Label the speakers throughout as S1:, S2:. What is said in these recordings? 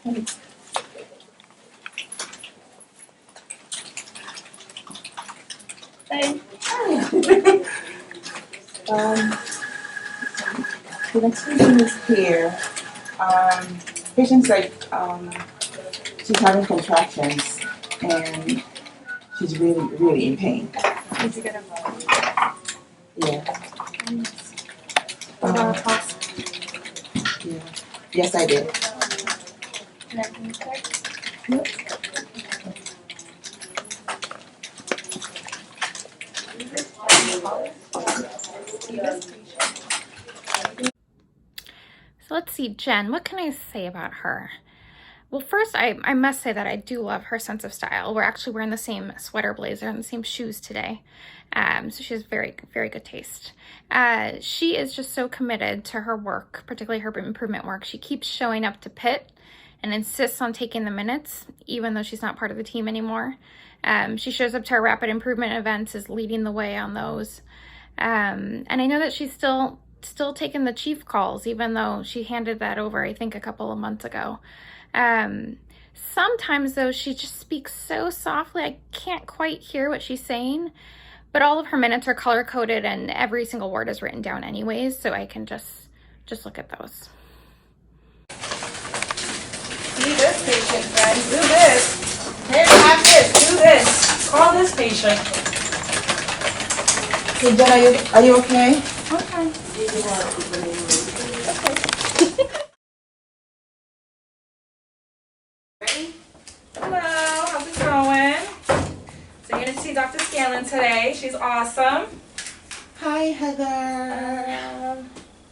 S1: Hey. The next patient is here. Patient's like, she's having contractions and she's really, really in pain.
S2: Did you get a volume?
S1: Yeah.
S2: About a pulse?
S1: Yeah. Yes, I did.
S2: And everything's good?
S1: Yep.
S3: So let's see, Jen, what can I say about her? Well, first, I must say that I do love her sense of style. We're actually wearing the same sweater blazer and the same shoes today. So she has very, very good taste. She is just so committed to her work, particularly her improvement work. She keeps showing up to pit and insists on taking the minutes, even though she's not part of the team anymore. She shows up to our rapid improvement events, is leading the way on those. And I know that she's still taking the chief calls, even though she handed that over, I think, a couple of months ago. Sometimes though, she just speaks so softly, I can't quite hear what she's saying, but all of her minutes are color coded and every single word is written down anyways, so I can just look at those.
S2: See this patient, friends. Do this. Here, have this. Do this. Call this patient.
S1: Hey, Jen, are you okay?
S2: Okay. Ready? Hello, how's it going? So you're gonna see Dr. Scanlon today. She's awesome.
S1: Hi, Heather.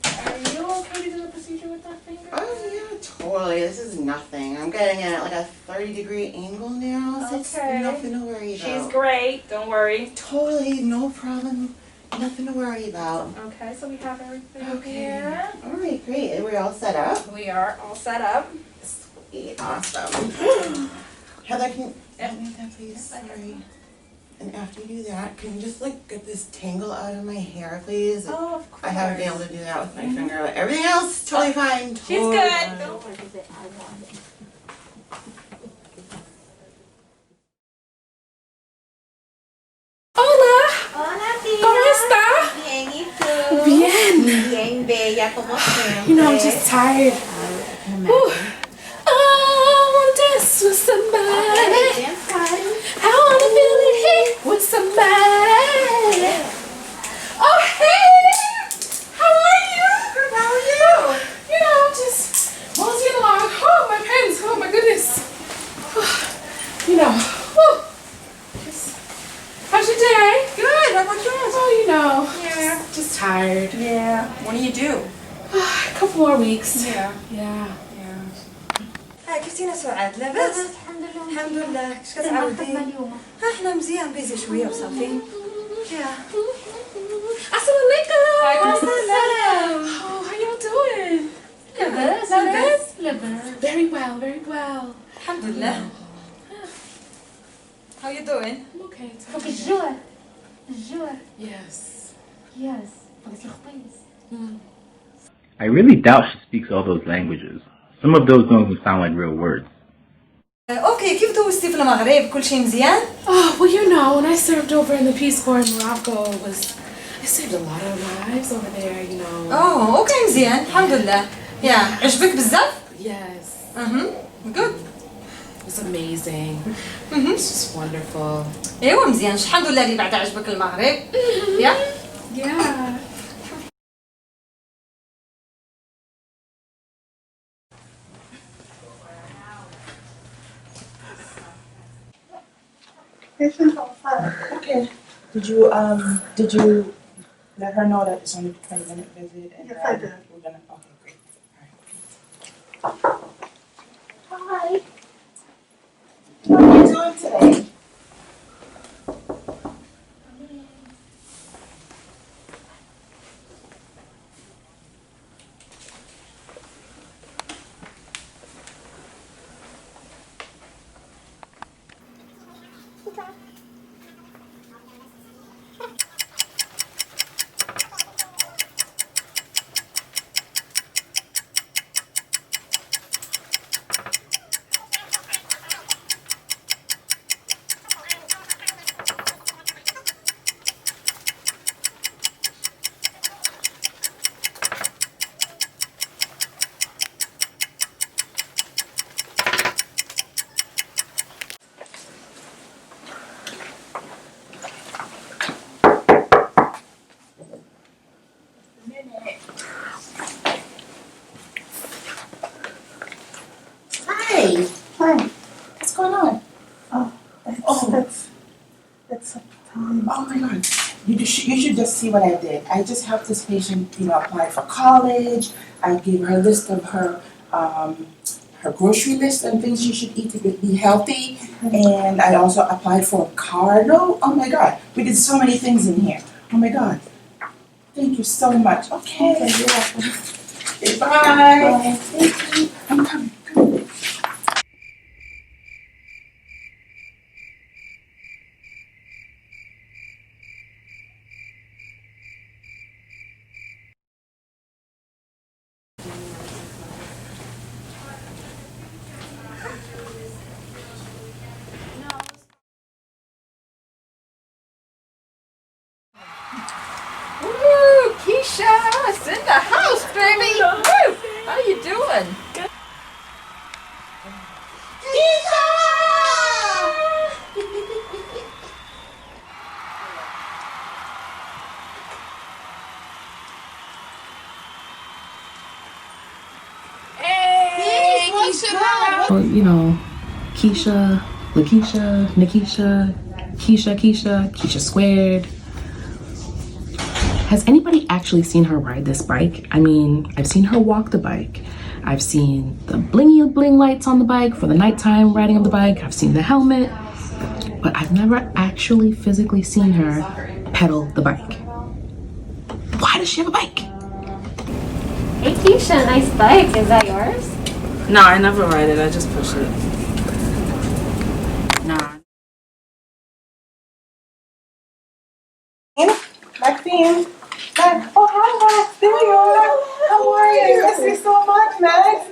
S2: Are you okay to do the procedure with that finger?
S1: Oh, yeah, totally. This is nothing. I'm getting it at like a 30-degree angle now, so it's nothing to worry about.
S2: She's great. Don't worry.
S1: Totally, no problem. Nothing to worry about.
S2: Okay, so we have everything
S1: Okay.
S2: here.
S1: All right, great. We're all set up.
S2: We are all set up.
S1: Sweet, awesome. Heather, can you help me with that, please?
S2: Yes, I can.
S1: Sorry. And after you do that, can you just like get this tangle out of my hair, please?
S2: Oh, of course.
S1: I haven't been able to do that with my finger, but everything else totally fine.
S2: She's
S1: Totally
S2: good.
S1: fine.
S2: Don't worry. Hola.
S4: Hola, tía.
S2: ¿Cómo está?
S4: Bien, ¿y tú?
S2: Bien.
S4: Bien, bella, como siempre.
S2: You know, I'm just tired. Whew. I want to dance with somebody. I want to feel it here with somebody. Oh, hey! How are you?
S4: Good, how are you?
S2: You know, just moseying along. Oh, my pens. Oh, my goodness. You know. Whew. How's your day?
S4: Good, how about yours?
S2: Oh, you know.
S4: Yeah.
S2: Just tired.
S4: Yeah. What do you do?
S2: A couple more weeks.
S4: Yeah.
S2: Yeah.
S4: هاي كريستينا سعاد لاباس؟ الحمد لله ايش كتعاودي؟ احنا مزيان بيزي شوية وصافي. يا.
S2: Assalamu alaikum.
S4: Waalaikum salam.
S2: Oh, how y'all doing?
S4: لاباس؟
S2: Very well, very well.
S4: الحمد لله. How you doing?
S2: I'm okay. It's
S5: فوق
S2: okay.
S5: الجوع الجوع
S2: Yes.
S5: ياس فوق الخبيز
S6: I really doubt she speaks all those languages. Some of those don't even sound like real words.
S4: اوكي كيف دوزتي في المغرب؟ كل شيء مزيان؟
S2: Oh, well, you know, when I served over in the Peace Corps in Morocco, I saved a lot of lives over there, you know.
S4: اوه اوكي مزيان الحمد لله. يا عجبك بزاف؟
S2: Yes.
S4: good.
S2: It was amazing. It's just wonderful.
S4: ايوا مزيان الحمد لله اللي بعد عجبك المغرب. يا
S2: Yeah.
S1: Okay. Did you let her know that it's only a 20-minute visit? And
S7: Yes, I did.
S1: We're gonna, okay, great. All right.
S7: Hi.
S1: How are you doing today? Hey. Hi. What's going on?
S7: That's
S1: Oh my God. You should just see what I did. I just helped this patient, apply for college. I gave her a list of her grocery list and things she should eat to be healthy. And I also applied for a car loan. Oh my God. We did so many things in here. Oh my God. Thank you so much. Okay. Okay, bye. Thank you. I'm coming.
S2: Woo! Keisha's in the house, baby! Woo! How you doing? Hey!
S8: Well, Keisha, Lakeisha, Nikisha, Keisha squared. Has anybody actually seen her ride this bike? I mean, I've seen her walk the bike. I've seen the blingy bling lights on the bike for the nighttime riding of the bike. I've seen the helmet, but I've never actually physically seen her pedal the bike. Why does she have a bike?
S5: Hey Keisha, nice bike. Is that yours?
S7: No, I never ride it. I just push it. Nah.
S9: Maxine. Oh, hi, Max. There you are. How are you? I miss you so much, Max.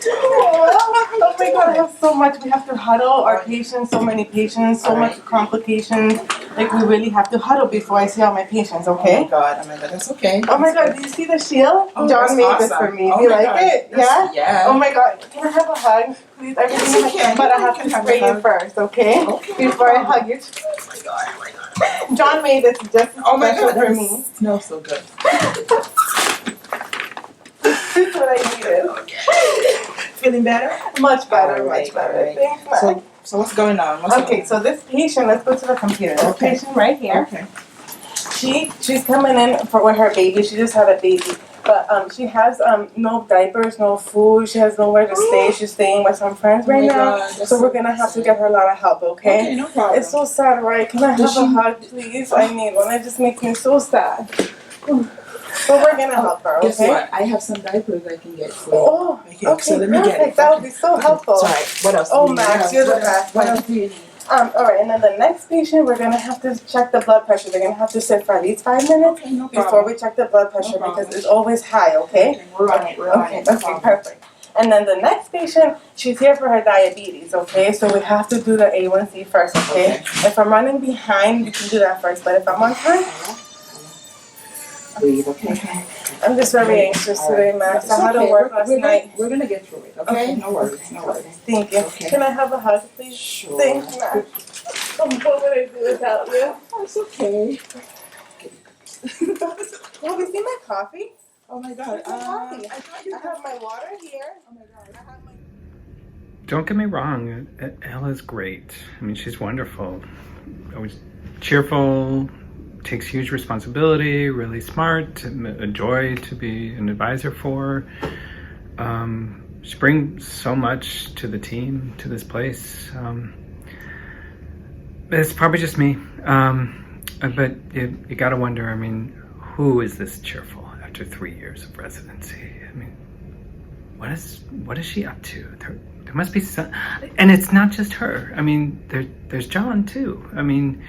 S9: Oh my God, I have so much. We have to huddle our patients, so many patients, so much complications. Like, we really have to huddle before I see all my patients, okay?
S1: Oh my God, that's okay.
S9: Oh my God, do you see the shield?
S1: Oh,
S9: John made
S1: that's
S9: this for
S1: awesome.
S9: me.
S1: Oh
S9: Do you
S1: my
S9: like
S1: God.
S9: it? Yeah?
S1: Yeah.
S9: Oh my God, can I have a hug? Please, everything
S1: you can.
S9: but I
S1: You
S9: have
S1: can
S9: to
S1: have a
S9: spray you
S1: hug.
S9: first, okay?
S1: Okay,
S9: Before
S1: no
S9: I hug you.
S1: Oh my God.
S9: John made this just
S1: Oh my
S9: special
S1: God,
S9: for
S1: that
S9: me.
S1: smells so good.
S9: This is what I needed.
S1: Feeling better?
S9: Much better,
S1: All right,
S9: much better.
S1: all right.
S9: Thanks, Max.
S1: So what's going on?
S9: Okay, so this patient, let's go to the computer. This
S1: Okay.
S9: patient right here,
S1: Okay.
S9: she's coming in with her baby. She just had a baby. But she has no diapers, no food. She has nowhere to stay. She's staying with some friends right now. So we're gonna have to get her a lot of help, okay?
S1: Okay, no problem.
S9: It's so sad, right? Can I have a hug, please? I need one. It just makes me so sad. But we're gonna help her, okay?
S1: Guess what? I have some diapers I can get for you.
S9: Oh, okay,
S1: so let me get
S9: perfect.
S1: it.
S9: That would be so helpful.
S1: Sorry. What else?
S9: Oh,
S1: do you need?
S9: Max,
S1: What else?
S9: you're the
S1: What else?
S9: best.
S1: What else do you need?
S9: All right, and then the next patient, we're gonna have to check the blood pressure. They're gonna have to sit for at least 5 minutes
S1: Okay, no
S9: before
S1: problem.
S9: we check the blood pressure
S1: No problem.
S9: because it's always high, okay?
S1: We're on it. We're on
S9: Okay,
S1: it. No
S9: okay,
S1: problem.
S9: perfect. And then the next patient, she's here for her diabetes, okay? So we have to do the A1C first, okay? If I'm running behind, we can do that first, but if I'm on time,
S1: Breathe, okay?
S9: I'm just very anxious today, Max. I had to work last night.
S1: We're gonna get through it, okay? No worries, no worries.
S9: Thank you.
S1: Okay.
S9: Can I have a hug, please?
S1: Sure.
S9: Thanks, Max. What would I do without you?
S1: It's okay.
S9: Have you seen my coffee?
S1: Oh my God.
S9: Coffee.
S1: I thought you
S9: I have my water here.
S1: Oh my God.
S9: I have my
S6: Don't get me wrong, Ella's great. I mean, she's wonderful. Always cheerful, takes huge responsibility, really smart, a joy to be an advisor for. She brings so much to the team, to this place. It's probably just me. But you gotta wonder, I mean, who is this cheerful after 3 years of residency? I mean, what is she up to? There must be some, and it's not just her. I mean, there's John too. I mean,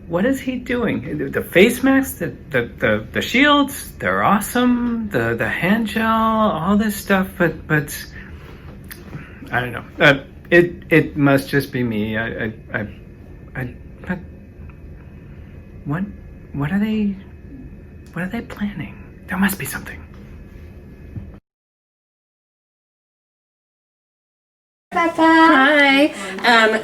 S6: what is he doing? The face masks, the shields, they're awesome. The hand gel, all this stuff, but I don't know. It must just be me. But what are they planning? There must be something.
S5: Becca.
S2: Hi.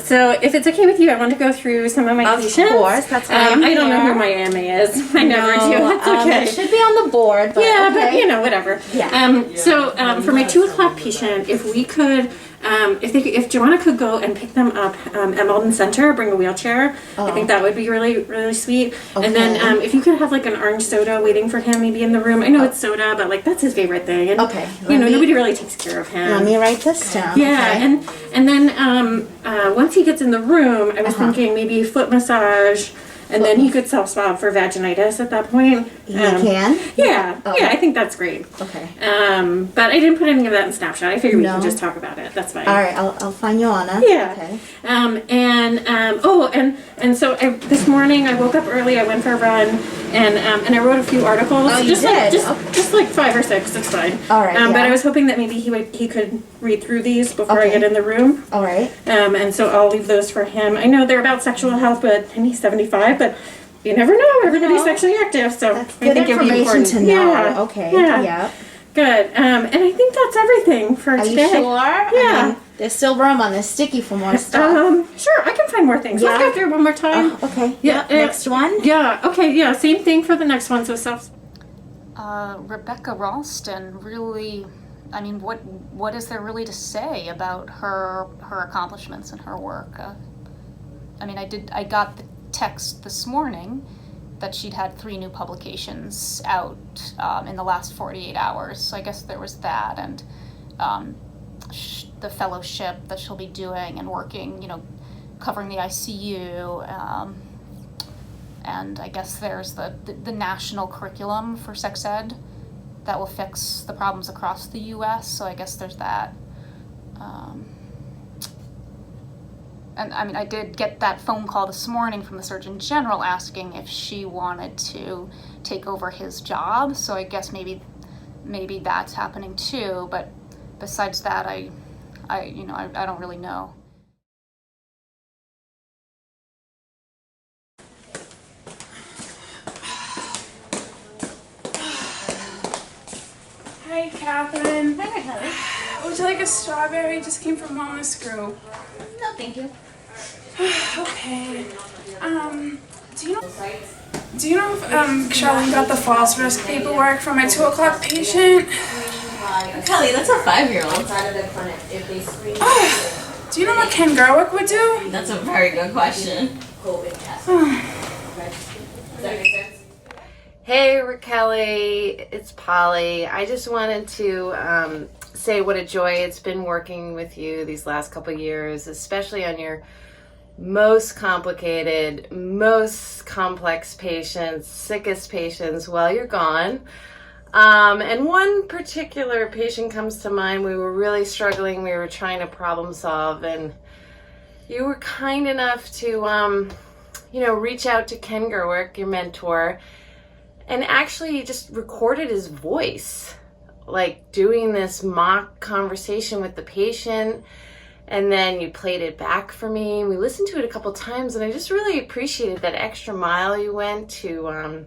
S5: So if it's okay with you, I want to go through some of my patients.
S2: Of course, that's why I'm
S5: I don't know
S2: here.
S5: who my AMA is. I never do. That's okay.
S2: It should be on the board, but
S5: Yeah,
S2: okay.
S5: but you know, whatever.
S2: Yeah.
S5: So for my 2 o'clock patient, if we could, if Joanna could go and pick them up at Malden Center, bring a wheelchair, I think that would be really, really sweet. And then if you could have like an orange soda waiting for him, maybe in the room. I know it's soda, but like that's his favorite thing. And,
S2: Okay,
S5: You know,
S2: let me-
S5: nobody really takes care of him.
S2: Let me write this down.
S5: Yeah,
S2: okay?
S5: and then once he gets in the room, I was thinking maybe foot massage, and then he could self-swab for vaginitis at that point.
S2: He can?
S5: Yeah, yeah, I think that's great.
S2: Okay.
S5: But I didn't put any of that in Snapchat. I figured we
S2: No.
S5: could just talk about it. That's fine.
S2: All right, I'll find Joanna.
S5: Yeah.
S2: Okay.
S5: So this morning I woke up early. I went for a run, and I wrote a few articles.
S2: Oh, you
S5: just
S2: did?
S5: Just like 5 or 6. It's fine.
S2: All right,
S5: But
S2: yeah.
S5: I was hoping that maybe he could read through these before I
S2: Okay.
S5: get in the room.
S2: All right.
S5: And so I'll leave those for him. I know they're about sexual health, and he's 75, but you never know. Everybody's
S2: No.
S5: sexually active, so
S2: That's
S5: I
S2: good
S5: think it'd be
S2: information
S5: important.
S2: to know.
S5: Yeah.
S2: Okay.
S5: Yeah.
S2: Yeah.
S5: Good. And I think that's everything for
S2: Are
S5: today.
S2: you sure?
S5: Yeah.
S2: I mean, there's still room on this sticky for more stuff.
S5: Sure. I can find more things. Let's
S2: Yeah.
S5: go through one more time.
S2: Okay.
S5: Yeah,
S2: Next one.
S5: Yeah. Okay. Yeah. Same thing for the next one. So self.
S10: Rebecca Ralston really, I mean, what is there really to say about her accomplishments and her work? I mean, I got the text this morning that she'd had 3 new publications out in the last 48 hours. So I guess there was that, and the fellowship that she'll be doing and working, you know, covering the ICU. And I guess there's the national curriculum for sex ed that will fix the problems across the U.S. So I guess there's that. And I mean, I did get that phone call this morning from the Surgeon General asking if she wanted to take over his job. So I guess maybe that's happening too. But besides that, I don't really know.
S11: Hi, Catherine.
S5: Hi, Kelly.
S11: Would you like a strawberry? Just came from Wellness Group.
S5: No, thank you.
S11: Okay. Do you know if Charlene got the false risk paperwork for my 2 o'clock patient?
S2: Kelly, that's a 5-year-old.
S11: Do you know what Ken Gerwick would do?
S2: That's a very good question.
S12: Hey, Kelly, it's Polly. I just wanted to say what a joy it's been working with you these last couple years, especially on your most complicated, most complex patients, sickest patients while you're gone. And one particular patient comes to mind. We were really struggling. We were trying to problem solve, and you were kind enough to, reach out to Ken Gerwick, your mentor, and actually just recorded his voice, like doing this mock conversation with the patient. And then you played it back for me. We listened to it a couple times, and I just really appreciated that extra mile you went to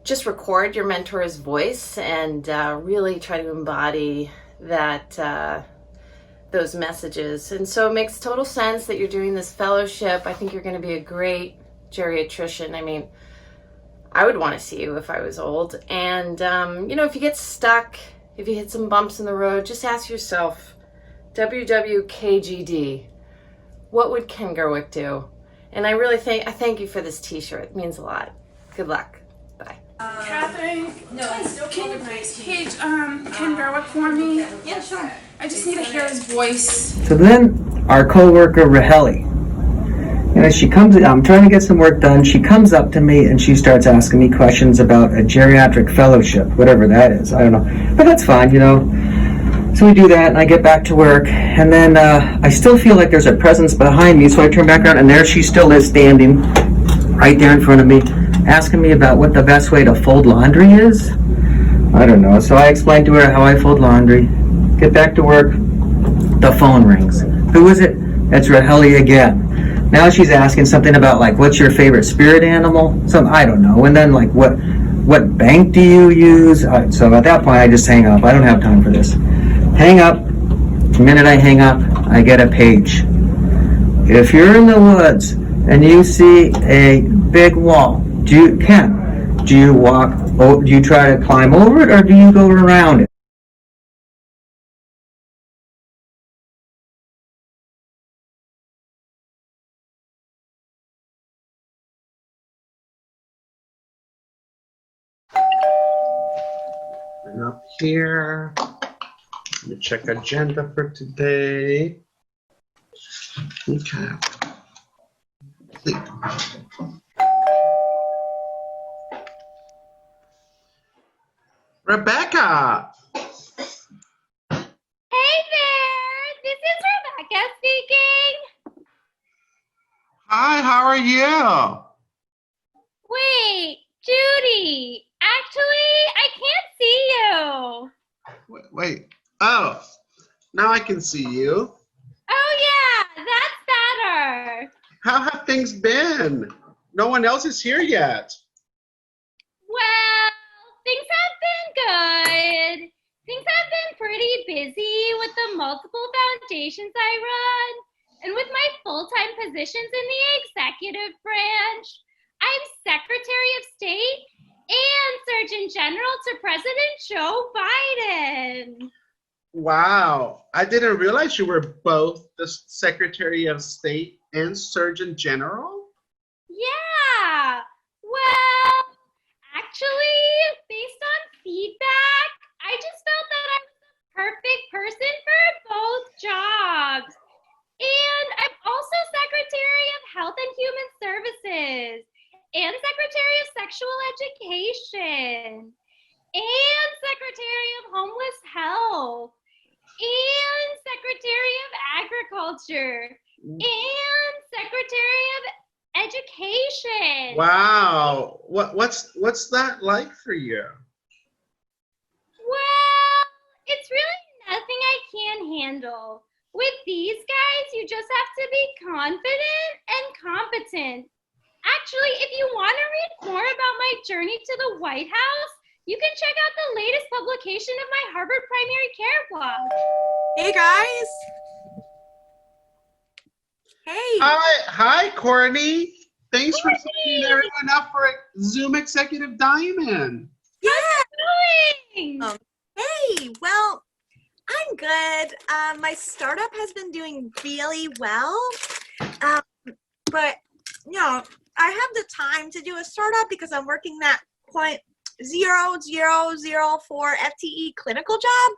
S12: just record your mentor's voice and really try to embody that those messages. And so it makes total sense that you're doing this fellowship. I think you're going to be a great geriatrician. I mean, I would want to see you if I was old. And, if you get stuck, if you hit some bumps in the road, just ask yourself, WWKGD, what would Ken Gerwick do? And I thank you for this t-shirt. It means a lot. Good luck. Bye.
S11: Catherine, can you please page Ken Gerwick for me? Yeah, sure. I just need to hear his voice.
S13: So then our coworker Raheli, she comes, I'm trying to get some work done. She comes up to me and she starts asking me questions about a geriatric fellowship, whatever that is. I don't know, but that's fine, So we do that and I get back to work, and then I still feel like there's a presence behind me, so I turn back around and there she still is standing right there in front of me, asking me about what the best way to fold laundry is. I don't know, so I explained to her how I fold laundry. Get back to work, the phone rings. Who is it? It's Raheli again. Now she's asking something about, like, what's your favorite spirit animal? I don't know. And then, like, what bank do you use? So at that point, I just hang up. I don't have time for this. Hang up. The minute I hang up, I get a page. If you're in the woods and you see a big wall, do you walk, do you try to climb over it or do you go around it?
S14: And up here, let me check agenda for today. Okay. Rebecca!
S3: Hey there! This is Rebecca speaking!
S14: Hi, how are you?
S3: Wait, Judy! Actually, I can't see you!
S14: Wait. Oh, now I can see you.
S3: Oh yeah, that's better!
S14: How have things been? No one else is here yet.
S3: Well, things have been good. Things have been pretty busy with the multiple foundations I run, and with my full-time positions in the executive branch. I'm Secretary of State and Surgeon General to President Joe Biden.
S14: Wow, I didn't realize you were both the Secretary of State and Surgeon General.
S3: Yeah, well, actually, based on feedback, I just felt that I was the perfect person for both jobs. And I'm also Secretary of Health and Human Services and Secretary of Sexual Education and Secretary of Homeless Health and Secretary of Agriculture and Secretary of Education.
S14: Wow, what's that like for you?
S3: Well, it's really nothing I can't handle. With these guys, you just have to be confident and competent. Actually, if you want to read more about my journey to the White House, you can check out the latest publication of my Harvard Primary Care blog.
S15: Hey guys. Hey.
S14: Hi, Courtney. Thanks for signing everyone up for Zoom Executive Diamond.
S15: Yeah.
S3: How's it going?
S15: Hey, well, I'm good. My startup has been doing really well. But, you know, I have the time to do a startup because I'm working that 0.0004 FTE clinical job.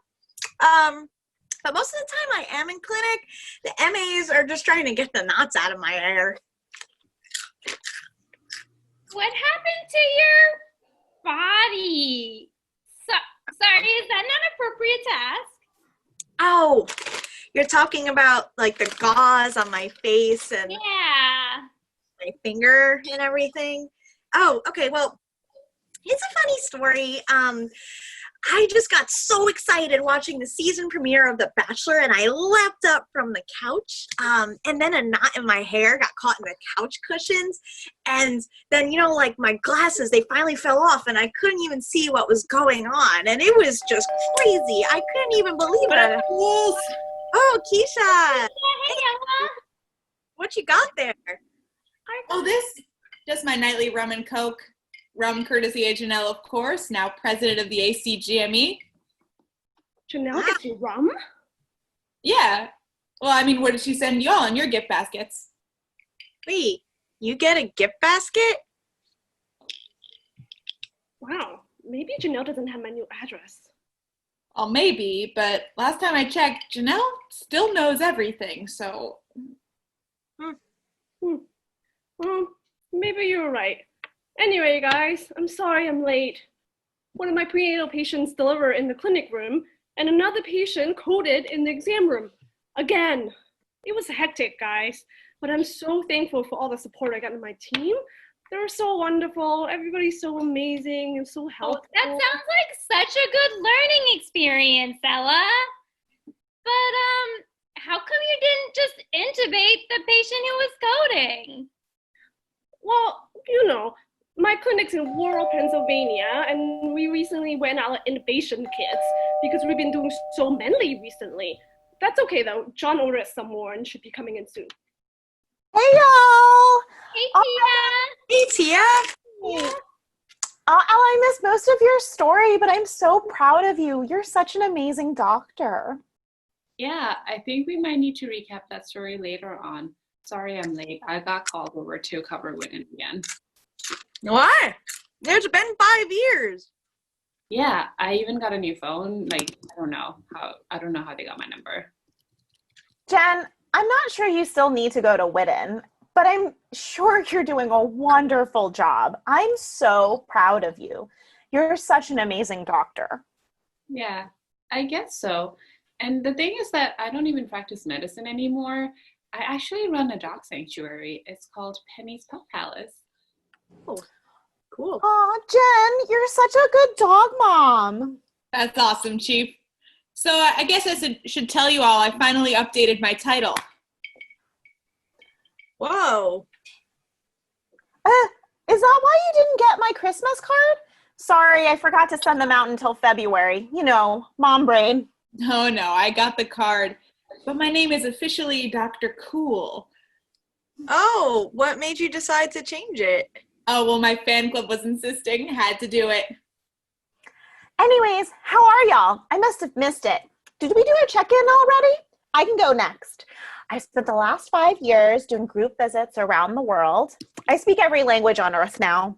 S15: But most of the time I am in clinic. The MAs are just trying to get the knots out of my hair.
S3: What happened to your body? Sorry, is that not appropriate to ask?
S15: Oh, you're talking about like the gauze on my face and my finger and everything. Oh, okay. Well, it's a funny story. I just got so excited watching the season premiere of The Bachelor, and I leapt up from the couch, and then a knot in my hair got caught in the couch cushions, and then, you know, like my glasses, they finally fell off, and I couldn't even see what was going on, and it was just crazy. I couldn't even believe it. Oh, Keisha.
S3: Hey, Ella.
S15: What you got there?
S16: Oh, this, just my nightly rum and coke. Rum courtesy of Janelle, of course, now president of the ACGME.
S2: Janelle gets you rum?
S16: Yeah. Well, I mean, what did she send y'all in your gift baskets?
S15: Wait, you get a gift basket?
S2: Wow, maybe Janelle doesn't have my new address.
S16: Well, maybe, but last time I checked, Janelle still knows everything, so.
S2: Well, maybe you're right. Anyway, guys, I'm sorry I'm late. One of my prenatal patients delivered in the clinic room, and another patient coded in the exam room. Again, it was hectic, guys, but I'm so thankful for all the support I got in my team. They were so wonderful. Everybody's so amazing and so helpful.
S3: That sounds like such a good learning experience, Ella. But, how come you didn't just intubate the patient who was coding?
S2: Well, you know, my clinic's in rural Pennsylvania, and we recently went out intubation kits because we've been doing so many recently.
S17: That's okay though. John ordered some more and should be coming in soon.
S15: Hey y'all!
S2: Hey, Tia.
S15: Hey Tia! Ella, I missed most of your story, but I'm so proud of you. You're such an amazing doctor.
S18: Yeah, I think we might need to recap that story later on. Sorry I'm late. I got called over to cover Whitten again.
S15: What? It's been 5 years.
S18: Yeah, I even got a new phone. Like, I don't know how they got my number.
S15: Jen, I'm not sure you still need to go to Whitten, but I'm sure you're doing a wonderful job. I'm so proud of you. You're such an amazing doctor.
S18: Yeah, I guess so. And the thing is that I don't even practice medicine anymore. I actually run a dog sanctuary. It's called Penny's Pet Palace.
S15: Oh, cool. Aw, Jen, you're such a good dog mom.
S16: That's awesome, Chief. So I guess I should tell you all I finally updated my title.
S15: Whoa. Is that why you didn't get my Christmas card? Sorry, I forgot to send them out until February. You know, mom brain.
S16: No, I got the card. But my name is officially Dr. Cool.
S15: Oh, what made you decide to change it?
S16: Oh, well, my fan club was insisting. Had to do it.
S15: Anyways, how are y'all? I must have missed it. Did we do a check-in already? I can go next. I spent the last 5 years doing group visits around the world. I speak every language on Earth now.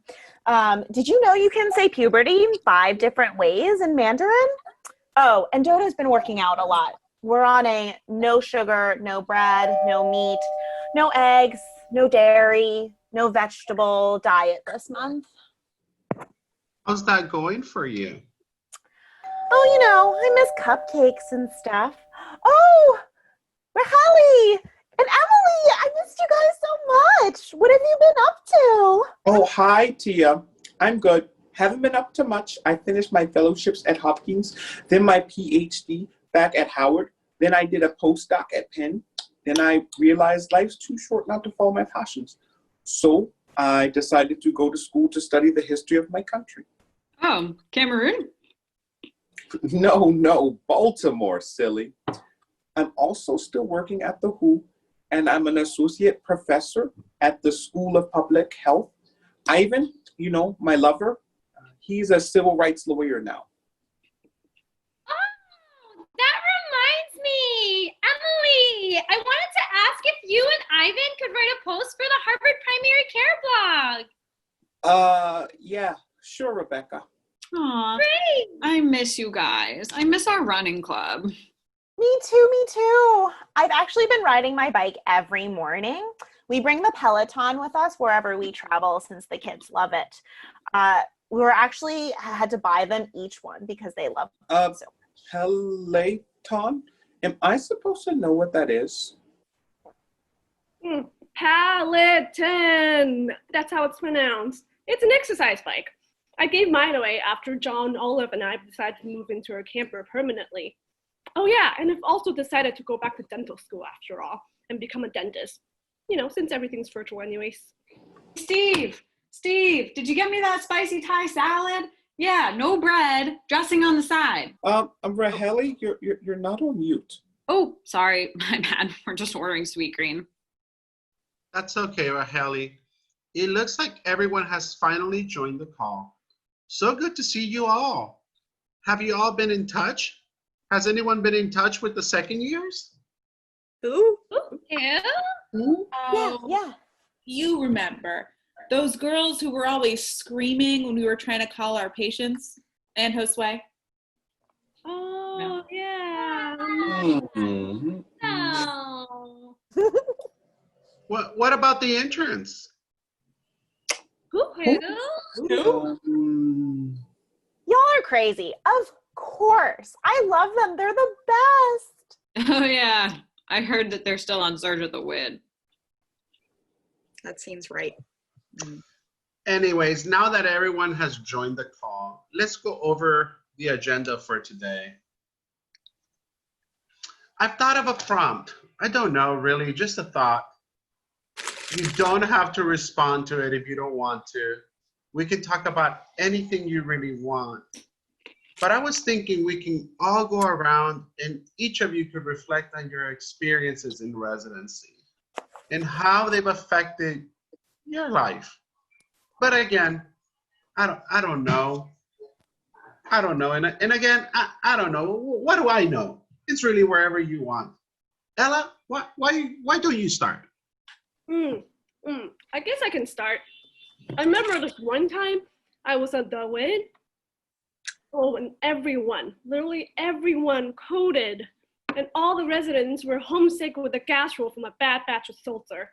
S15: Did you know you can say puberty 5 different ways in Mandarin? Oh, and Dodo's been working out a lot. We're on a no sugar, no bread, no meat, no eggs, no dairy, no vegetable diet this month.
S14: How's that going for you?
S15: Oh, you know, I miss cupcakes and stuff. Oh, Raheli and Emily, I missed you guys so much. What have you been up to?
S19: Oh, hi, Tia. I'm good. Haven't been up to much. I finished my fellowships at Hopkins, then my PhD back at Howard. Then I did a postdoc at Penn. Then I realized life's too short not to follow my passions. So I decided to go to school to study the history of my country.
S18: Oh, Cameroon?
S19: No, Baltimore, silly. I'm also still working at the WHO, and I'm an associate professor at the School of Public Health. Ivan, you know, my lover, he's a civil rights lawyer now.
S3: Oh, that reminds me. Emily, I wanted to ask if you and Ivan could write a post for the Harvard Primary Care blog.
S19: Yeah, sure, Rebecca.
S18: Aw,
S3: Great.
S18: I miss you guys. I miss our running club.
S15: Me too. I've actually been riding my bike every morning. We bring the Peloton with us wherever we travel since the kids love it. We were actually had to buy them each one because they love it so much.
S19: Peloton? Am I supposed to know what that is?
S17: Peloton. That's how it's pronounced. It's an exercise bike. I gave mine away after John, Olive, and I decided to move into our camper permanently. Oh yeah, and I've also decided to go back to dental school after all and become a dentist. You know, since everything's virtual anyways.
S18: Steve, did you get me that spicy Thai salad? Yeah, no bread, dressing on the side.
S19: Raheli, you're not on mute.
S18: Oh, sorry, my bad. We're just ordering Sweetgreen.
S14: That's okay, Raheli. It looks like everyone has finally joined the call. So good to see you all. Have you all been in touch? Has anyone been in touch with the second years?
S15: Who?
S3: Yeah.
S15: Yeah.
S16: You remember those girls who were always screaming when we were trying to call our patients and Josue?
S17: Oh, yeah.
S3: No.
S14: What about the interns?
S3: Who?
S15: Y'all are crazy. Of course. I love them. They're the best.
S18: Oh yeah, I heard that they're still on Surge of the Wid.
S15: That seems right.
S14: Anyways, now that everyone has joined the call, let's go over the agenda for today. I've thought of a prompt. I don't know, really, just a thought. You don't have to respond to it if you don't want to. We can talk about anything you really want. But I was thinking we can all go around and each of you could reflect on your experiences in residency and how they've affected your life. But again, I don't know. I don't know. And again, I don't know. What do I know? It's really wherever you want. Ella, why don't you start?
S17: I guess I can start. I remember this one time I was at the wedding. Oh, and everyone, literally everyone coded, and all the residents were homesick with the gastro from a bad batch of seltzer.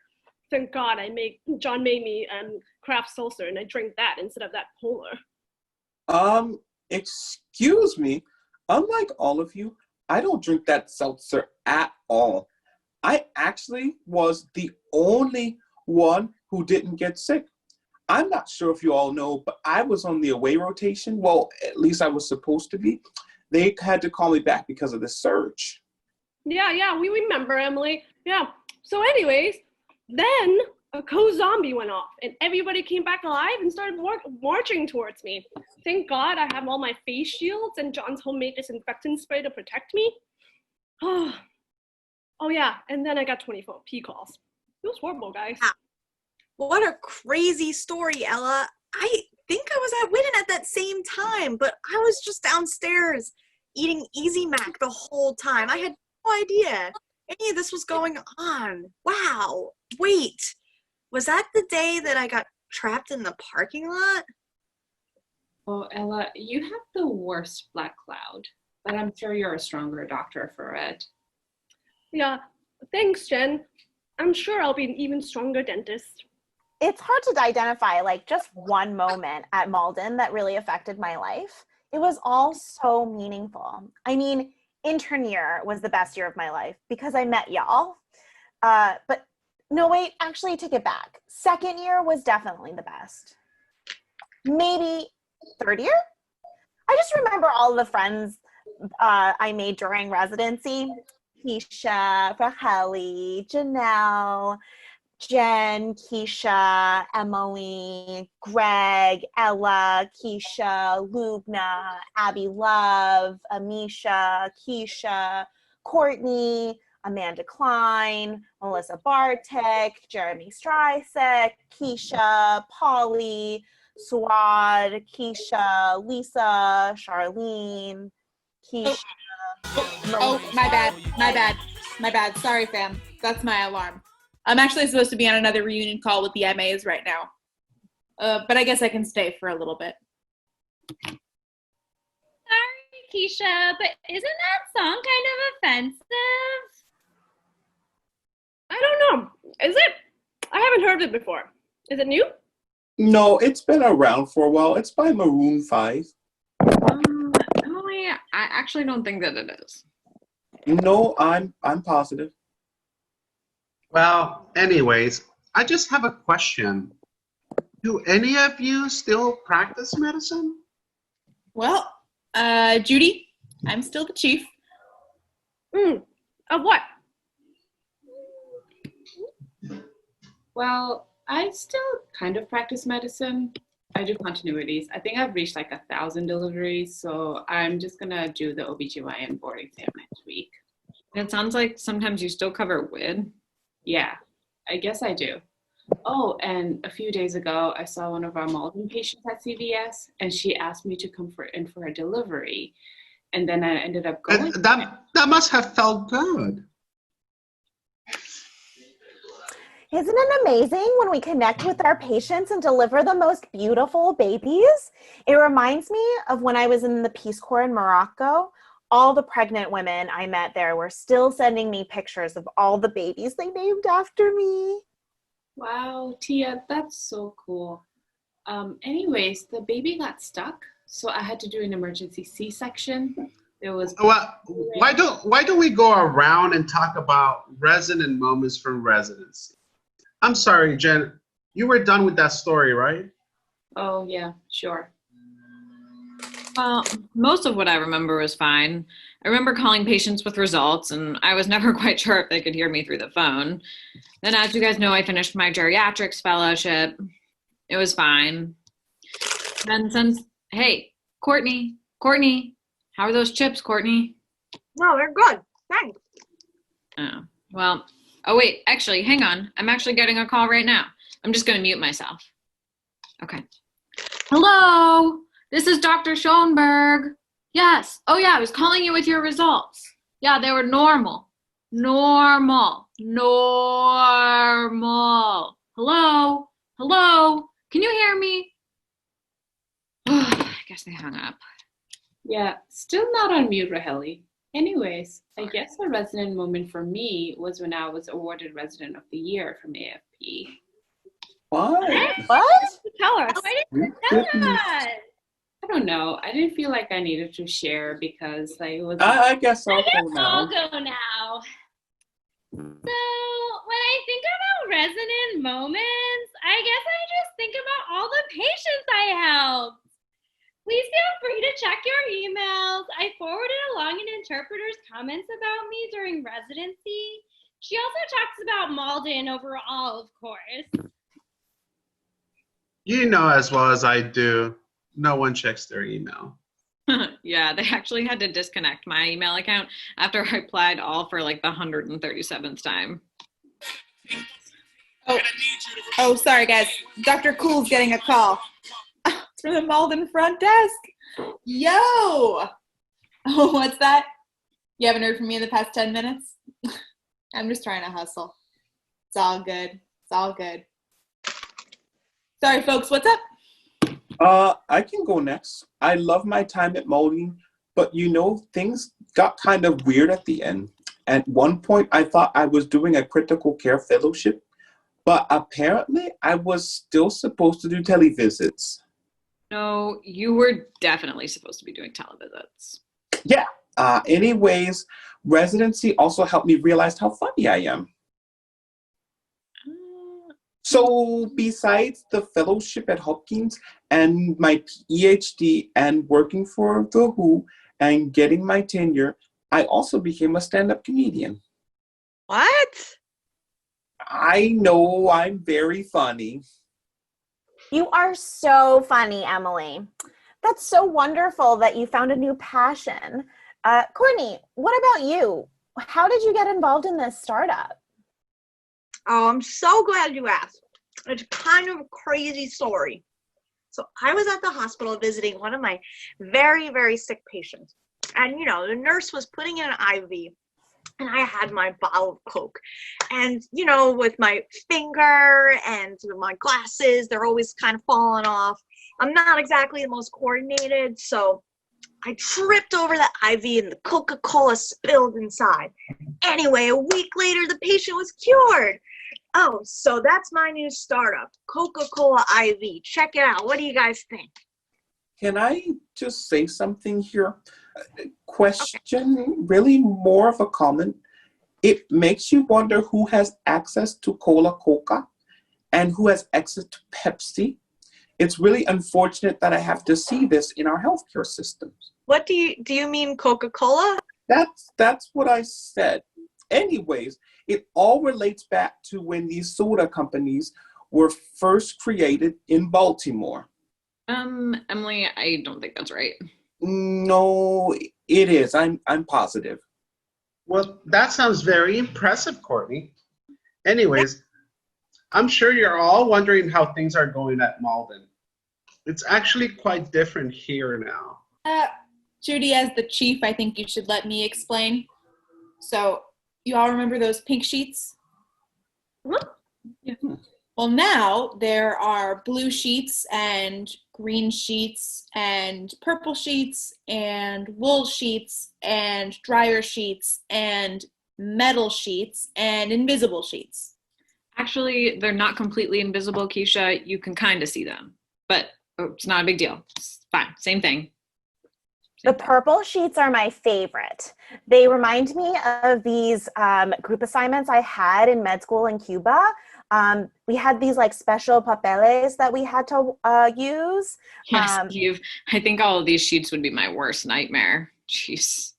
S17: Thank God John made me craft seltzer, and I drank that instead of that Polar.
S19: Excuse me. Unlike all of you, I don't drink that seltzer at all. I actually was the only one who didn't get sick. I'm not sure if you all know, but I was on the away rotation. Well, at least I was supposed to be. They had to call me back because of the surge.
S17: Yeah, we remember, Emily. Yeah. So anyways, then a co-zombie went off, and everybody came back alive and started marching towards me. Thank God I have all my face shields and John's homemade disinfectant spray to protect me. Oh yeah, and then I got 24 P calls. It was horrible, guys.
S15: What a crazy story, Ella. I think I was at Whitten at that same time, but I was just downstairs eating Easy Mac the whole time. I had no idea any of this was going on. Wow. Wait, was that the day that I got trapped in the parking lot?
S18: Oh, Ella, you have the worst black cloud, but I'm sure you're a stronger doctor for it.
S17: Yeah, thanks, Jen. I'm sure I'll be an even stronger dentist.
S2: It's hard to identify like just one moment at Malden that really affected my life. It was all so meaningful. I mean, intern year was the best year of my life because I met y'all. But no, wait, actually take it back. Second year was definitely the best. Maybe third year? I just remember all the friends I made during residency. Keisha, Raheli, Janelle, Jen, Keisha, Emily, Greg, Ella, Keisha, Lubna, Abby Love, Amisha, Keisha, Courtney, Amanda Klein, Melissa Bartek, Jeremy Streisek, Keisha, Polly, Suad, Keisha, Lisa, Charlene, Keisha.
S16: Oh, my bad. Sorry, fam. That's my alarm. I'm actually supposed to be on another reunion call with the MAs right now. But I guess I can stay for a little bit.
S20: Sorry, Keisha, but isn't that song kind of offensive?
S17: I don't know. Is it? I haven't heard it before. Is it new?
S19: No, it's been around for a while. It's by Maroon 5.
S21: Emily, I actually don't think that it is.
S19: No, I'm positive.
S14: Well, anyways, I just have a question. Do any of you still practice medicine?
S16: Well, Judy, I'm still the chief.
S17: Of what?
S18: Well, I still kind of practice medicine. I do continuities. I think I've reached like 1,000 deliveries, so I'm just gonna do the OBGYN board exam next week.
S21: It sounds like sometimes you still cover WID.
S18: Yeah, I guess I do. Oh, and a few days ago, I saw one of our Malden patients at CVS, and she asked me to come in for a delivery. And then I ended up going.
S14: That must have felt good.
S2: Isn't it amazing when we connect with our patients and deliver the most beautiful babies? It reminds me of when I was in the Peace Corps in Morocco. All the pregnant women I met there were still sending me pictures of all the babies they named after me.
S18: Wow, Tia, that's so cool. Anyways, the baby got stuck, so I had to do an emergency C-section. There was.
S14: Well, why don't we go around and talk about resident moments from residency? I'm sorry, Jen. You were done with that story, right?
S18: Oh yeah, sure.
S21: Well, most of what I remember was fine. I remember calling patients with results, and I was never quite sure if they could hear me through the phone. Then, as you guys know, I finished my geriatrics fellowship. It was fine. Then since, hey, Courtney, Courtney, how are those chips, Courtney?
S15: No, they're good. Thanks.
S21: Oh, well, oh wait, actually, hang on. I'm actually getting a call right now. I'm just gonna mute myself. Okay. Hello, this is Dr. Schoenberg. Yes. Oh yeah, I was calling you with your results. Yeah, they were normal. Normal. Hello? Hello? Can you hear me? I guess they hung up.
S18: Yeah, still not on mute, Raheli. Anyways, I guess the resident moment for me was when I was awarded Resident of the Year from AFP.
S19: What?
S15: Tell us.
S20: Why didn't you tell us?
S18: I don't know. I didn't feel like I needed to share because it was.
S19: I guess I'll go
S20: I'll
S19: now.
S20: go now. So, when I think about resonant moments, I guess I just think about all the patients I helped. Please feel free to check your emails. I forwarded along an interpreter's comments about me during residency. She also talks about Malden overall, of course.
S14: You know as well as I do, no one checks their email.
S21: Yeah, they actually had to disconnect my email account after I applied all for like the 137th time.
S16: Oh, sorry guys. Dr. Cool's getting a call. It's from the Malden front desk. Yo! Oh, what's that? You haven't heard from me in the past 10 minutes? I'm just trying to hustle. It's all good. It's all good. Sorry, folks. What's up?
S19: I can go next. I love my time at Malden, but things got kind of weird at the end. At one point, I thought I was doing a critical care fellowship, but apparently I was still supposed to do televisits.
S21: No, you were definitely supposed to be doing televisits.
S19: Yeah. Anyways, residency also helped me realize how funny I am. So besides the fellowship at Hopkins and my PhD and working for The Who and getting my tenure, I also became a stand-up comedian.
S15: What?
S19: I know I'm very funny.
S4: You are so funny, Emily. That's so wonderful that you found a new passion. Courtney, what about you? How did you get involved in this startup?
S15: Oh, I'm so glad you asked. It's kind of a crazy story. So I was at the hospital visiting one of my very, very sick patients. And, the nurse was putting in an IV. And I had my bottle of Coke. And, with my finger and my glasses, they're always kind of falling off. I'm not exactly the most coordinated, so I tripped over the IV and the Coca-Cola spilled inside. Anyway, a week later, the patient was cured. Oh, so that's my new startup, Coca-Cola IV. Check it out. What do you guys think?
S19: Can I just say something here? Question, really more of a comment. It makes you wonder who has access to Coca and who has access to Pepsi. It's really unfortunate that I have to see this in our healthcare systems.
S15: What do you mean Coca-Cola?
S19: That's what I said. Anyways, it all relates back to when these soda companies were first created in Baltimore.
S21: Emily, I don't think that's right.
S19: No, it is. I'm positive.
S14: Well, that sounds very impressive, Courtney. Anyways, I'm sure you're all wondering how things are going at Malden. It's actually quite different here now.
S16: Judy, as the chief, I think you should let me explain. So, you all remember those pink sheets?
S15: What?
S16: Yeah. Well, now there are blue sheets and green sheets and purple sheets and wool sheets and dryer sheets and metal sheets and invisible sheets.
S21: Actually, they're not completely invisible, Keisha. You can kind of see them, but it's not a big deal. It's fine. Same thing.
S4: The purple sheets are my favorite. They remind me of these group assignments I had in med school in Cuba. We had these special papeles that we had to use.
S21: Yes, Steve. I think all of these sheets would be my worst nightmare. Jeez.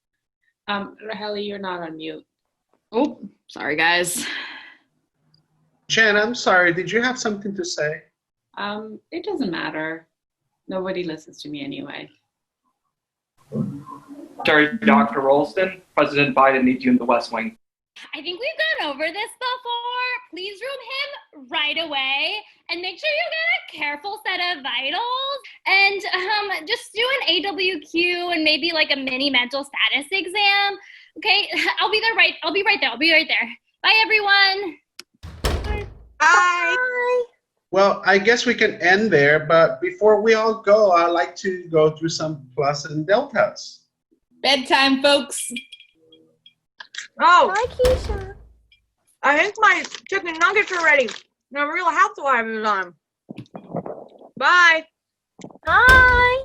S18: Raheli, you're not on mute.
S21: Oh, sorry, guys.
S14: Jen, I'm sorry. Did you have something to say?
S18: It doesn't matter. Nobody listens to me anyway.
S8: Sorry, Dr. Ralston. President Biden needs you in the West Wing.
S20: I think we've gone over this before. Please room him right away and make sure you get a careful set of vitals and just do an AWQ and maybe like a mini mental status exam. Okay, I'll be right there. Bye everyone.
S15: Bye.
S14: Well, I guess we can end there, but before we all go, I'd like to go through some plus and deltas.
S16: Bedtime, folks.
S15: Oh. Hi, Keisha. I think my chicken nuggets are ready. The Real Housewives is on. Bye.
S4: Bye.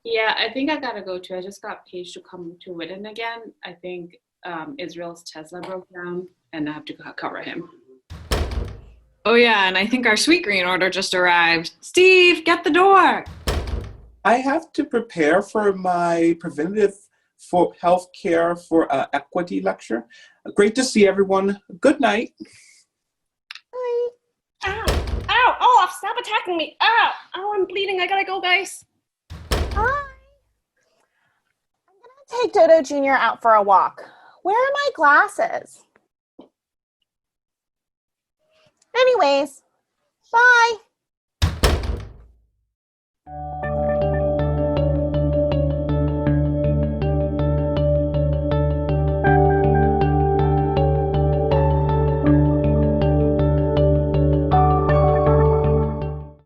S18: Yeah, I think I gotta go too. I just got Paige to come to Whitten again. I think Israel's Tesla broke down and I have to cover him.
S21: Oh yeah, and I think our sweet green order just arrived. Steve, get the door.
S19: I have to prepare for my preventative for healthcare for equity lecture. Great to see everyone. Good night.
S17: Ow! Ow! Oh, stop attacking me! Ow! Oh, I'm bleeding. I gotta go, guys.
S4: Bye. I'm gonna take Dodo Jr. out for a walk. Where are my glasses? Anyways, bye.